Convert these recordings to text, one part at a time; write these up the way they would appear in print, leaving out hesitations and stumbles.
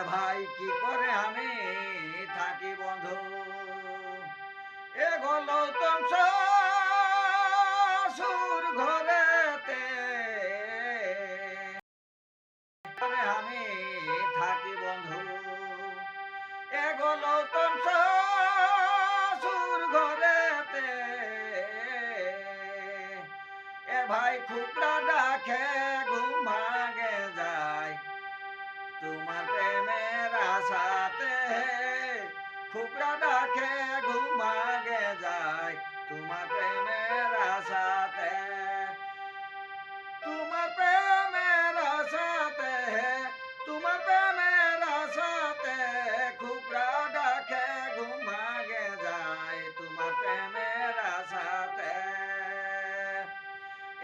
ভাই কি করে আমি থাকি বন্ধু, এ গলো শ্বশুর ঘরেতে আমি থাকি বন্ধু, এ গলো শ্বশুর ঘরেতে এ ভাই খুপড়া ডাকে ঘুম ভাঙে যায় তোমার প্রেমের আশাতে, খুপড়া ডাকে ঘুম ভাঙে যায় তোমার প্রেমের আশাতে, তোমার প্রেমের আশাতে, তোমার প্রেমের আশাতে খুপড়া ডাকে ঘুম ভাঙে যায় তোমার প্রেমের আশাতে।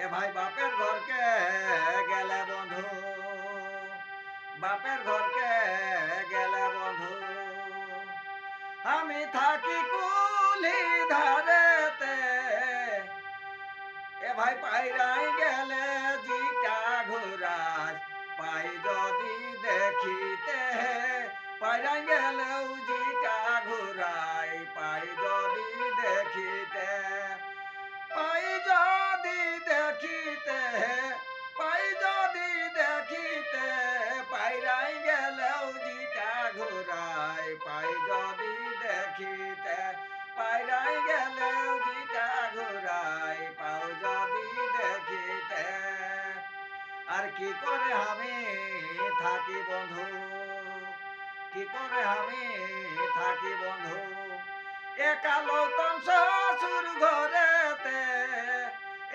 এ ভাই বাপের ঘরকে গেলে বন্ধু, বাপের ঘরকে গেলে বন্ধু আমি থাকি কুলি ধারেতে, এ ভাই পাইরাই গেলে জিটা ঘুরাস পাই যদি দেখিতে, পাইরাই গেলেও জিটা ঘুরাই পাই যদি দেখিতে, পাই যদি দেখিতে, পাই যদি দেখিতে, পাইরাই গেলেও জিটা ঘুরাই পাই যদি দেখিতে, পাইরাই গেলেও জিটা ঘুরাই পাও যদি দেখিতে। আর কি করে আমি থাকি বন্ধু, কি করে আমি থাকি বন্ধু, একালো তন শ্বশুর ঘরেতে,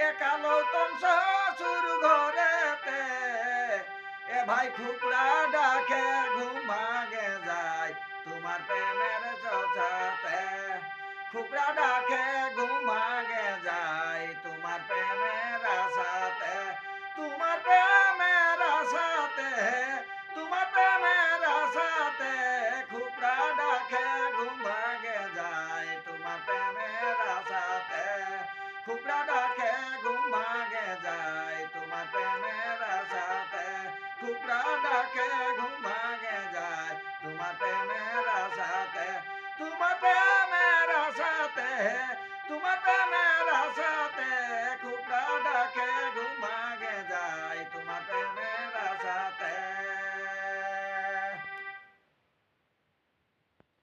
একালো তন শ্বশুর ঘরেতে এ ভাই খুপড়া ডাকে ঘুম ভাঙে যায় তোমার প্রেমের চোচাতে, খুপড়া ডাকে ঘুম ভাঙে যায় তোমার প্রেমের আশাতে, তোমার প্রেমের আশাতে, তোমার প্রেমের আশাতে খুপড়া ডাকে ঘুম ভাঙে যায় তোমার প্রেমের আশাতে, খুপড়া ডাকে ঘুম ভাঙে যায় তোমার প্রেমের আশাতে, খুপড়া ডাকে ঘুম ভাঙে যায় তোমার প্রেমের আশাতে, তোমার প্রেমের আশাতে, তোমার প্রেমের আশাতে